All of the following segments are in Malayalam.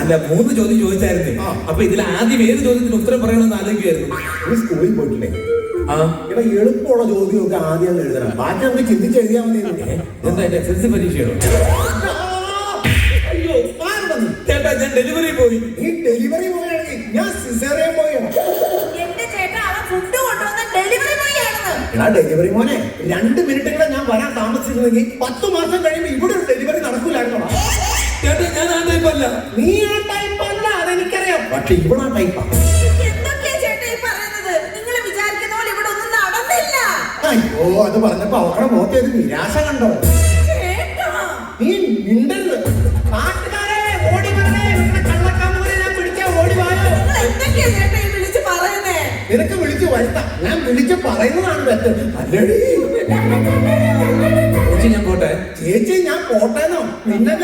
അല്ല 3 ചോദ്യം ചോദിച്ചായിരുന്നു. അപ്പൊ ഇതിൽ ആദ്യം ഏത് ചോദ്യത്തിന് ഉത്തരം പറയണമെന്ന് ആലോചിക്കുമായിരുന്നു. നീ സ്കൂളിൽ പോയിട്ടില്ലേ? ഇവിടെ എളുപ്പമുള്ള ചോദ്യമൊക്കെ ആദ്യം എഴുതണം, ബാക്കി നമുക്ക് ചിന്തിച്ചെഴുതിയാൽ മതി. എന്താ എന്റെ എസ്എൽസി പരീക്ഷയോ? അയ്യോ ചേട്ടാ ഞാൻ ഡെലിവറി പോയി. നീ ഡെലിവറി പോയാണെങ്കിൽ ഞാൻ സിസേറിയൻ പോയാണ്. എടാ ഡെലിവറി മോനെ, 2 മിനിറ്റുകളെ ഞാൻ വരാൻ താമസിച്ചിരുന്നെങ്കിൽ 10 മാസം കഴിയുമ്പോൾ ഇവിടെ ഒരു ഡെലിവറി നടക്കൂലായിരുന്നോ? ചേട്ടാ ഞാൻ ആ ടൈപ്പല്ല. നീ ആ ടൈപ്പല്ല, അതെനിക്കറിയാം. പക്ഷെ ഇവിടെ ആ ടൈപ്പാ. അയ്യോ അത് പറഞ്ഞപ്പോ അവരുടെ മുഖത്ത് ഒരു നിരാശ കണ്ടോ? നീ മിണ്ടരുത്. നാട്ടുകാരെ ഓടി വരണേ, കള്ളക്കാമുകനെ ഞാൻ പിടിക്കാൻ ഓടി വായോ. നിനക്ക് വിളിച്ചു വരുത്താം, ഞാൻ വിളിച്ച് പറയുന്നതാണ് തെറ്റ്. അല്ലടി ഞാൻ പോട്ടെ. ചേച്ചി ഞാൻ പോട്ടേന്നോ? പിന്നെ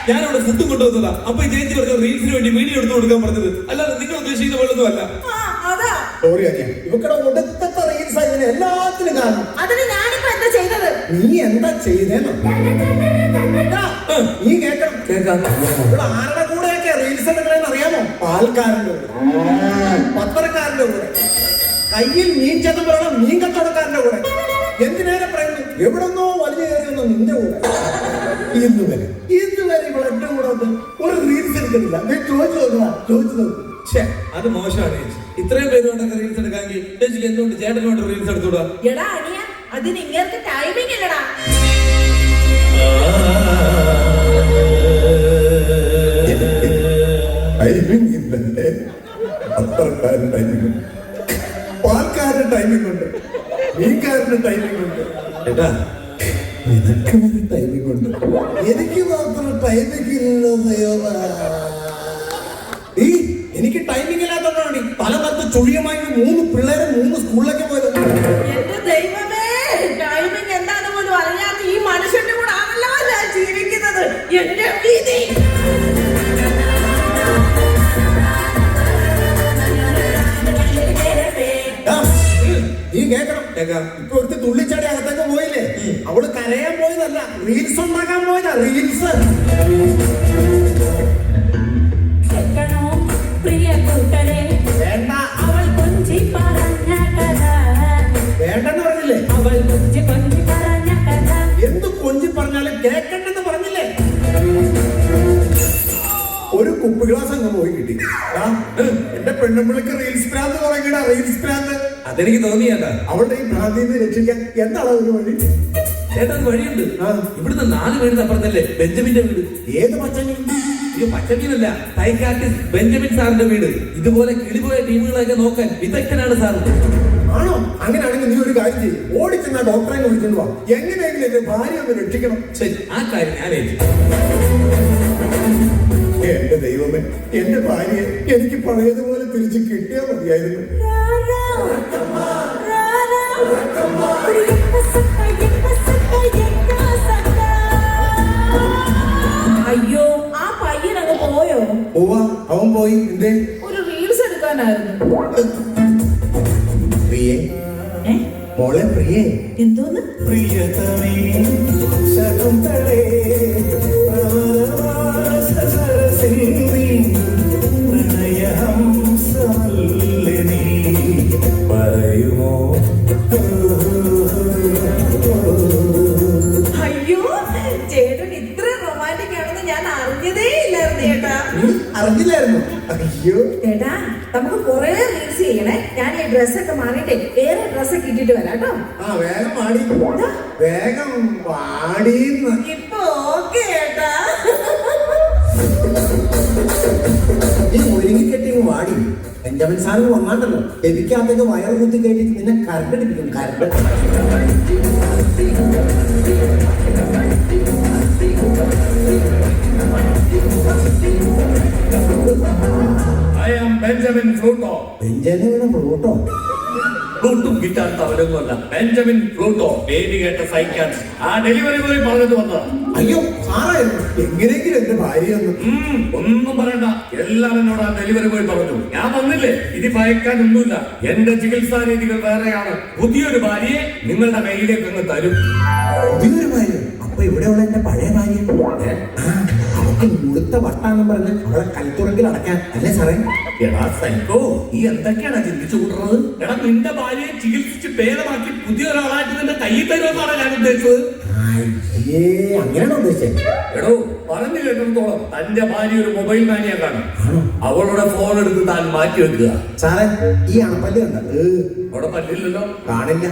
ഞാനവിടെ ഫുഡ് കൊണ്ടുവന്നതാ. അപ്പൊ ഈ ചേച്ചി പറഞ്ഞ റീൽസിന് വേണ്ടി വീഡിയോ എടുത്തു കൊടുക്കാൻ പറഞ്ഞത്, അല്ലാതെ നിങ്ങൾ ഉദ്ദേശിക്കുന്ന പോലൊന്നും അല്ല. ഇവക്കടെ ഒടുക്കത്തെ റീൽസ് ആയിരുന്നു എല്ലാത്തിനും കാരണം. നീ എന്താ ചെയ്തേന്നോ? നീ കേൾക്കണം. ഇവിടെ ആരുടെ കൂടെയൊക്കെ റീൽസ് എടുക്കണമെന്ന് അറിയാമോ? പാൽക്കാരന്റെ കൂടെ, പത്രക്കാരന്റെ കൂടെ, കയ്യിൽ മീൻ ചെന്ന് പറയണം മീൻ കച്ചവടക്കാരന്റെ കൂടെ, എന്തിനേറെ പറയുന്നു എവിടെന്നോ വലിയ കയറിയൊന്നോ നിന്റെ കൂടെ. ഇന്നുവരെ ഇവിടെ എന്റെ കൂടെ ഒന്ന് ഒരു റീൽസ് എടുക്കുന്നില്ല. നീ ചോദിച്ചു നോക്കുക. അത് മോശമാണ് ചേച്ചി. ഇത്രയും പേര് കൊണ്ടൊക്കെ റീൽസ് എടുക്കാമെങ്കിൽ ചേച്ചിക്ക് എന്തുകൊണ്ട് ചേട്ടനോട് റീൽസ് എടുത്തുകൂടാ? അതിന് ഇങ്ങനത്തെ ടൈമിംഗ് ഇല്ലടാ. ടൈമിംഗ് ഇല്ലേ? പത്രക്കാരൻ ടൈമിംഗ് ഉണ്ട്, പാൽക്കാരൻ ടൈമിംഗ് ഉണ്ട്, മീൻകാരന്റെ ടൈമിംഗ് ഉണ്ട്. ചേട്ടാ നിനക്ക് ഒരു ടൈമിംഗ് ഉണ്ട്, എനിക്ക് മാത്രം ടൈമിംഗ് ഇല്ലയോ? എനിക്ക് ടൈമിംഗ് ഇല്ലാത്തതാണ് തലകത്ത് ചുഴിയുമായി 3 പിള്ളേരെ 3 സ്കൂളിലേക്ക് പോയത്. എന്റെ ദൈവമേ, ടൈമിംഗ് എന്താണെന്ന് പോലും അറിയാത്ത ഈ മനുഷ്യന്റെ കൂടെ ആണല്ലോ ഞാൻ ജീവിക്കുന്നത്. എന്റെ വിധി. നീ കേക്കണം. ഇപ്പൊ ഒരു തുള്ളിച്ചാടി അകത്തേക്ക് പോയില്ലേ? അവള് കരയാൻ പോയതല്ല, റീൽസ് ഉണ്ടാക്കാൻ പോയതാ. റീൽസ് വേണ്ട, അവൾ കൊഞ്ചി പറഞ്ഞ കഥ വേണ്ടെന്ന് പറഞ്ഞില്ലേ? അവൾ കൊഞ്ചി പറഞ്ഞ കഥ എന്ത് കൊഞ്ചി പറഞ്ഞാലും കേക്കണ്ടെന്ന് പറഞ്ഞില്ലേ? ഒരു കുപ്പി ഗ്ലാസ് അങ്ങ് പോയി കിട്ടി. എന്റെ പെണ്ണുമ്പിളിക്ക് റീൽസ് ഭ്രാന്ത് തുടങ്ങിയിടാ. റീൽസ് ഭ്രാന്ത് അതെനിക്ക് തോന്നിയേട്ടാ. അവളുടെ ഈ ഭ്രാന്തിന്ന് രക്ഷിക്കാൻ എന്താണ് ഒരു വഴി? ചേട്ടാ വഴിയുണ്ട്. ഇവിടുന്ന് 4 വീടിന് അപ്പുറത്തല്ലേ ബെഞ്ചമിന്റെ വീട്. ഏത് പച്ചമീൻ? ഇത് പച്ചമീനല്ല, തൈക്കാർട്ടിസ്റ്റ് ബെഞ്ചമിൻ സാറിന്റെ വീട്. ഇതുപോലെ കിളിപോയ ടീമുകളൊക്കെ നോക്കാൻ വിദഗ്ധനാണ് സാർ. ആണോ? അങ്ങനെയാണെങ്കിൽ നീ ഒരു കാര്യം ചെയ്യും, ഓടിച്ചെന്നാ ഡോക്ടറെ വിളിച്ചോണ്ട് വാ. എങ്ങനെയെങ്കിലും എന്റെ ഭാര്യ ഒന്ന് രക്ഷിക്കണം. ശരി, ആ കാര്യം ഞാൻ ഏറ്റു. എന്റെ ദൈവമേ, എന്റെ ഭാര്യയെ എനിക്ക് പഴയതുപോലെ തിരിച്ച് കിട്ടിയാൽ മതിയായിരുന്നു. അയ്യോ, ആ പയ്യനങ്ങ് പോയോ? അവൻ പോയി. എന്തേ? ഒരു റീൽസ് എടുക്കാനായിരുന്നു. പ്രിയേ, മോളെ പ്രിയേ. എന്തോന്ന്? പ്രിയതമേ ശകുന്തളേ പറയുമോ? അയ്യോ, ചേട്ടൻ ഇത്ര റൊമാൻറ്റിക് ആണെന്ന് ഞാൻ അറിഞ്ഞതേ ഇല്ലായിരുന്നു ചേട്ടാ. അറിഞ്ഞില്ലായിരുന്നു? അയ്യോ ചേട്ടാ, നമുക്ക് കുറെ റീൽസ് ചെയ്യണേ. ഞാൻ ഈ ഡ്രസ്സൊക്കെ മാറിയിട്ടേ വേറെ ഡ്രസ്സൊക്കെ ഇട്ടിട്ട് വരാം കേട്ടോ. വേഗം പാടി, വേഗം പാടിന്ന്. ഇപ്പൊ ഓക്കെ ചേട്ടാ. നീ ഒരുങ്ങിക്കെട്ടിങ് വാടി. ബെഞ്ചമിൻ സാറിന് വന്നാണ്ടല്ലോ, എനിക്കകത്തേക്ക് വയറ് കുത്തി കയറ്റിട്ട് നിന്നെ കരണ്ടടിപ്പിക്കും. കരണ്ട് ബെഞ്ചമിൻ ഫ്ലൂട്ടോ. ബെഞ്ചമിൻ ഫ്ലൂട്ടോ? ഫ്ലൂട്ടും ഗിറ്റാർ തവരൊന്നുമല്ല, ബെഞ്ചമിൻ ഫ്ലൂട്ടോ. പേര് കേട്ട സൈക്കാൻ ആ ഡെലിവറി ബോയ് പറഞ്ഞത് വന്നതാ. അയ്യോ സാറായിരുന്നു. എങ്ങനെയെങ്കിലും എന്റെ ഭാര്യ ഒന്നും പറയണ്ട, എല്ലാം എന്നോട് ആ ഡെലിവറി ബോയ് പറഞ്ഞു. ഞാൻ വന്നില്ലേ, ഇത് ഭയക്കാനൊന്നുമില്ല. എന്റെ ചികിത്സാ രീതികൾ വേറെയാണ്. പുതിയൊരു ഭാര്യയെ നിങ്ങളുടെ കയ്യിലേക്ക് അങ്ങ് തരും. പുതിയൊരു ഭാര്യ? അപ്പൊ ഇവിടെയുള്ള എന്റെ പഴയ ഭാര്യ അവർക്ക് മുഴുത്ത വട്ടാന്ന് പറഞ്ഞ് അവളെ കൽത്തുറങ്കിൽ അടക്കാൻ അല്ലേ സാറേ? എടാ സൈക്കോ, നീ എന്തൊക്കെയാണ് ചിന്തിച്ചു കൂട്ടുന്നത്? എടാ നിന്റെ ഭാര്യയെ ചികിത്സിച്ച് ഭേദമാക്കി പുതിയ ഒരാളായിട്ട് നിന്റെ കയ്യിൽ തരുമെന്നാണ് ഞാൻ ഉദ്ദേശിച്ചത്. അയ്യേ, അങ്ങനെയാണോ ഉദ്ദേശിച്ചത്? എടോ, പറഞ്ഞു കേട്ടിടത്തോളം തന്റെ ഭാര്യ ഒരു മൊബൈൽ മാനിയാക്കാണ്. അവളുടെ ഫോൺ എടുത്ത് താൻ മാറ്റി വെക്കുക. സാറേ, ഈ അണപ്പല്ല് കണ്ട അവിടെ പറ്റില്ലല്ലോ. കാണില്ല.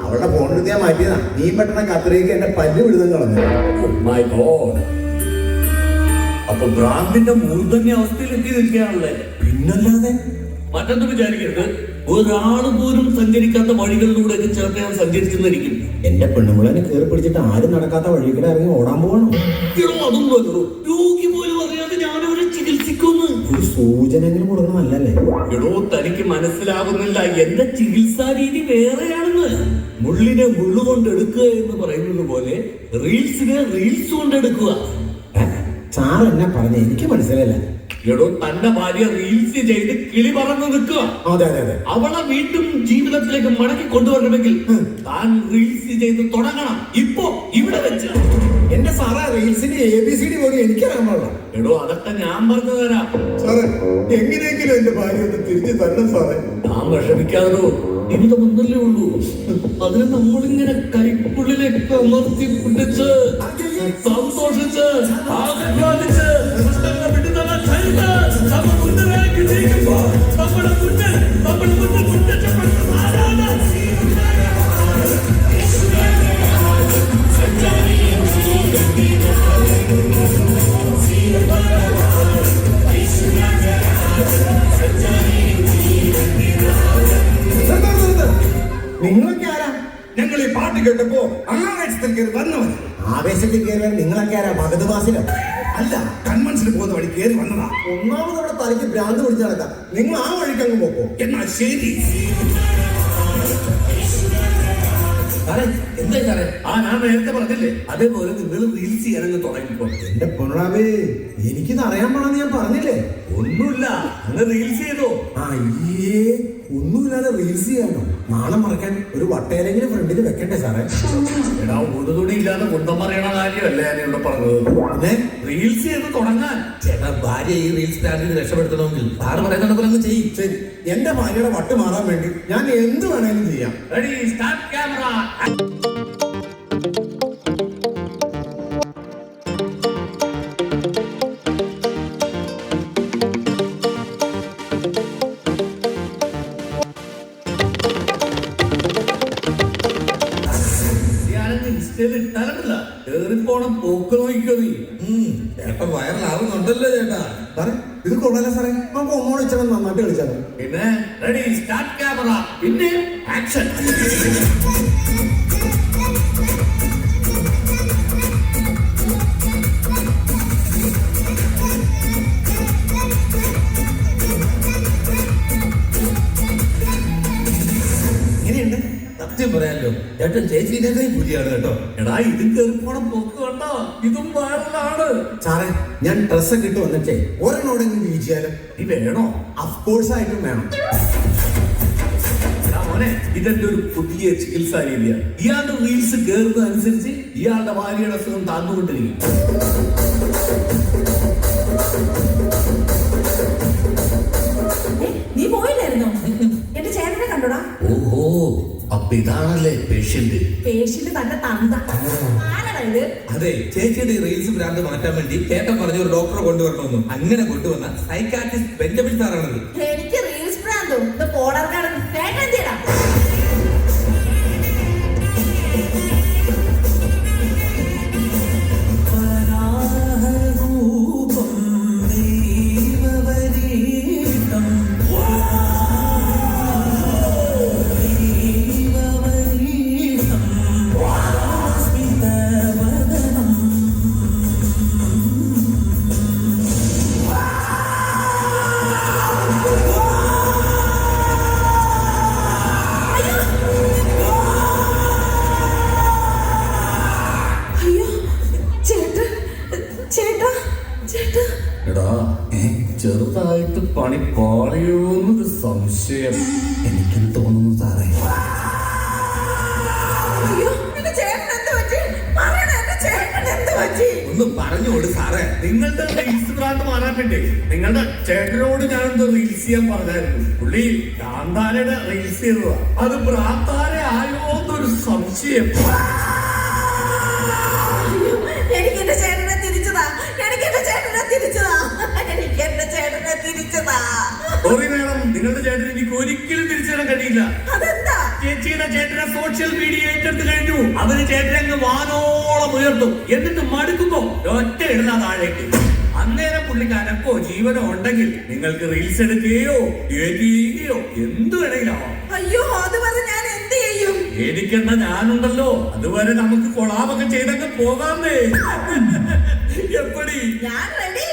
അവളുടെ ഫോൺ എടുത്ത് ഞാൻ മാറ്റിയതാ. നീ പെട്ടെന്ന് കത്രിക്ക് എന്റെ പല്ല് വിടുന്ന കളഞ്ഞു. Oh my God. അപ്പൊ ഭ്രാന്തിന്റെ മൂർധന്യ അവസ്ഥയിലെത്തി നിൽക്കുകയാണല്ലേ? പിന്നല്ലാതെ മറ്റൊന്നും വിചാരിക്കരുത്, ഒരാള് പോലും സഞ്ചരിക്കാത്ത വഴികളിലൂടെയൊക്കെ ചേർത്ത് ഞാൻ സഞ്ചരിച്ചെന്നിരിക്കും. എന്റെ പെണ്ണുമുളനെ കയറി പിടിച്ചിട്ട് ആരും നടക്കാത്ത വഴി കൂടെ ഇറങ്ങി ഓടാൻ പോകണം. അതൊന്നും രോഗി പോലും അറിയാതെ ഞാനവരെ ചികിത്സിക്കുന്നു. ഒരു സൂചനകളും കൊടുക്കണമല്ലേ? എടോ, തനിക്ക് മനസ്സിലാകുന്നില്ല, എന്റെ ചികിത്സാ രീതി വേറെയാണെന്ന്. മുള്ളിനെ മുള്ളുകൊണ്ട് എടുക്കുക എന്ന് പറയുന്നത് പോലെ റീൽസിനെ റീൽസ് കൊണ്ട് എടുക്കുക. സാർ എന്നെ പറഞ്ഞ എനിക്ക് മനസ്സിലായില്ല. എടോ, തന്റെ ഭാര്യ റീൽസ് ചെയ്ത് കിളി പറന്ന് നിൽക്കുക. അതെ അതെ അതെ. അവളെ വീണ്ടും ജീവിതത്തിലേക്ക് മടക്കി കൊണ്ടുവരണമെങ്കിൽ താൻ റീൽസ് ചെയ്ത് തുടങ്ങണം. ഇപ്പോ ഇവിടെ വെച്ച്. എന്റെ സാറേ, റീൽസിന്റെ ABCD പോലും എനിക്കറിയാൻ പാടില്ല. എടോ, അതൊക്കെ ഞാൻ പറഞ്ഞു തരാം. സാറേ, എങ്ങനെയെങ്കിലും എന്റെ ഭാര്യ ഒന്ന് തിരിച്ചു തരണം സാറേ. ഞാൻ വിഷമിക്കാതോ, ജീവിതം ഒന്നല്ലേ ഉള്ളൂ. അതിന് നമ്മളിങ്ങനെ കൈക്കുള്ളിലേക്ക് അമർത്തി പിടിച്ച് സന്തോഷിച്ച് ആഹ്ലാദിച്ച് നമ്മൾ മുന്നിലേക്ക് നീങ്ങുമ്പോൾ നമ്മുടെ മുന്നിൽ മുന്നേറ്റപ്പെടുന്ന ആരാണ്? നിങ്ങളൊക്കെ ആരാ? ഞങ്ങൾ ഈ പാട്ട് കേട്ടപ്പോ ആവേശത്തിൽ കയറി വന്നവൻ. ആവേശത്തിൽ കയറിയാൽ നിങ്ങളൊക്കെ ആരാ? മഗധവാസിലോ? അല്ല, കൺവെൻഷന് പോകുന്ന വഴി കയറി വന്നതാ. ഒന്നാമത് അവിടെ തലയ്ക്ക് ഭ്രാന്ത് പിടിച്ച് നടക്കാം. നിങ്ങൾ ആ വഴിക്ക് അങ്ങ് പോക്കോ. എന്നാ ശരി. എന്താ സാറേ? ഞാൻ നേരത്തെ പറഞ്ഞില്ലേ, അതേപോലെ നിങ്ങൾ റീൽസ് ചെയ്യാനങ്ങ് തുടങ്ങിക്കോ. എന്റെ പൊണ്ണാവേ, എനിക്കിത് അറിയാൻ പാടെന്ന് ഞാൻ പറഞ്ഞില്ലേ? ഒന്നുമില്ല, അങ്ങ് റീൽസ് ചെയ്തോ. അയ്യേ, ഒന്നുമില്ലാതെ റീൽസ് ചെയ്യാനോ? നാളെ മറക്കാൻ ഒരു വട്ടയിലെങ്കിലും ഫ്രണ്ടിൽ വെക്കണ്ടേ സാറേ? എടാ, ഒടുതുടി ഇല്ലാതെ കുന്തം പറയണ കാര്യമല്ല ഞാൻ ഇവിടെ പറഞ്ഞത്. പിന്നെ റീൽസ് ചെയ്ത് തുടങ്ങാൻ. ചേട്ടാ, ഭാര്യ ഈ റീൽസ് സ്റ്റാൻഡിൽ രക്ഷപ്പെടുത്തണമെങ്കിൽ സാറ് പറയുന്നത് ചെയ്യും. ശരി, എന്റെ ഭാര്യയുടെ വട്ട് മാറാൻ വേണ്ടി ഞാൻ എന്ത് വേണേലും ചെയ്യാം. Ready, start camera. ഇട്ടാലില്ല പോക്ക് നോക്കിക്കോ നീ. ചേട്ടൻ വൈറലാവുന്നുണ്ടല്ലോ ചേട്ടാ. സാറേ, ഇത് കൊള്ളാല സാറേ. നമുക്ക് ഒന്നോട് വെച്ചാൽ നന്നായിട്ട് കളിച്ചാലോ? പിന്നെ റെഡി, സ്റ്റാർട്ട് ക്യാമറ. പിന്നെ ആക്ഷൻ. ഇങ്ങനെയുണ്ട്. സത്യം പറയാലോ, ചേട്ടൻ ചേച്ചിന്റെ പുലിയാണ് കേട്ടോ. എടാ, ഇതും കയറിപ്പോണം പോക്ക് കണ്ടോ? ഇതും വൈറലാണ്. സാറേ, ഞാൻ ഡ്രസ്സൊക്കെ ഇട്ട് വന്നിട്ടേ ഒരെണ്ണോടെങ്കിലും വീഴ്ചയാലും നീ വേണോ? അഫ്കോഴ്സ് ആയിട്ടും വേണം. എടാ മോനെ, ഇതെന്റെ ഒരു പുതിയ ചികിത്സാ രീതിയാണ്. ഇയാളുടെ റീൽസ് കയറുന്നതനുസരിച്ച് ഇയാളുടെ ഭാര്യയുടെ അസുഖം താന്നുകൊണ്ടിരിക്കും. നീ പോയില്ലായിരുന്നോ? എന്റെ ചേട്ടനെ കണ്ടോടാ? ഓഹോ, അപ്പൊ ഇതാണല്ലേ പേഷ്യന്റ്. പേഷ്യന്റ് തന്റെ തന്ത. ആരാടാ ഇത്? അതെ, ചേച്ചിയുടെ റീൽസ് ഭ്രാന്ത് മാറ്റാൻ വേണ്ടി ചേട്ടൻ പറഞ്ഞ ഒരു ഡോക്ടറെ കൊണ്ടുവരണമെന്നും അങ്ങനെ കൊണ്ടുവന്ന സൈക്കാട്രിസ്റ്റ് ബെഞ്ചമിൻ സാറാണത്. എനിക്ക് റീൽസ് ഭ്രാന്തോ? ഇത് പോടാർക്കാണ്. ചേട്ടൻ എന്തിടാ? ചെറുതായിട്ട് പണി പാളിയോന്നൊരു സംശയം എനിക്കും തോന്നുന്നു സാറേ. അയ്യോ, എന്റെ ചേട്ടൻ എന്താ പറ്റി? പറയണേ. പറഞ്ഞോളൂ സാറേ. നിങ്ങളുടെ റീൽസ് ഭ്രാന്ത് മാറാൻ വേണ്ടി നിങ്ങളുടെ ചേട്ടനോട് ഞാനെന്തോ റീൽസ് ചെയ്യാൻ പറഞ്ഞായിരുന്നു. പുള്ളി കാന്താരയുടെ റീൽസ് ചെയ്തതാ. അത് ഭ്രാന്താര ആയോ എന്നൊരു സംശയം. എനിക്ക് എന്റെ ചേട്ടനെ തിരിച്ചതാ, എനിക്ക് എന്റെ ചേട്ടനെ തിരിച്ചതാ, എനിക്ക് എന്റെ ചേട്ടനെ തിരിച്ചതാ. സോറി മാഡം, നിങ്ങളുടെ ചേട്ടൻ എനിക്ക് ഒരിക്കലും തിരിച്ചു തരാൻ കഴിയില്ല. അതെന്താ? ചേച്ചിയുടെ ചേട്ടനെ സോഷ്യൽ മീഡിയ ഏറ്റെടുത്ത് കഴിഞ്ഞു. അവര് ചേട്ടനെ അങ്ങ് വാനോളം ഉയർത്തും. എന്നിട്ട് മടുക്കുമ്പോ ഒറ്റ ഇടുന്ന താഴേക്ക്. അന്നേരം പുള്ളിക്ക് അനക്കോ ജീവനോ ഉണ്ടെങ്കിൽ നിങ്ങൾക്ക് റീൽസ് എടുക്കുകയോ ഡേറ്റ് ചെയ്യുകയോ എന്ത് വേണമെങ്കിലാവാം. അയ്യോ, അതുവരെ ഞാൻ എന്ത് ചെയ്യും? പേടിക്കണ്ട, ഞാനുണ്ടല്ലോ. അതുവരെ നമുക്ക് കൊളാമൊക്കെ ചെയ്തൊക്കെ പോകാമേ. എപ്പടി? ഞാൻ റെഡി.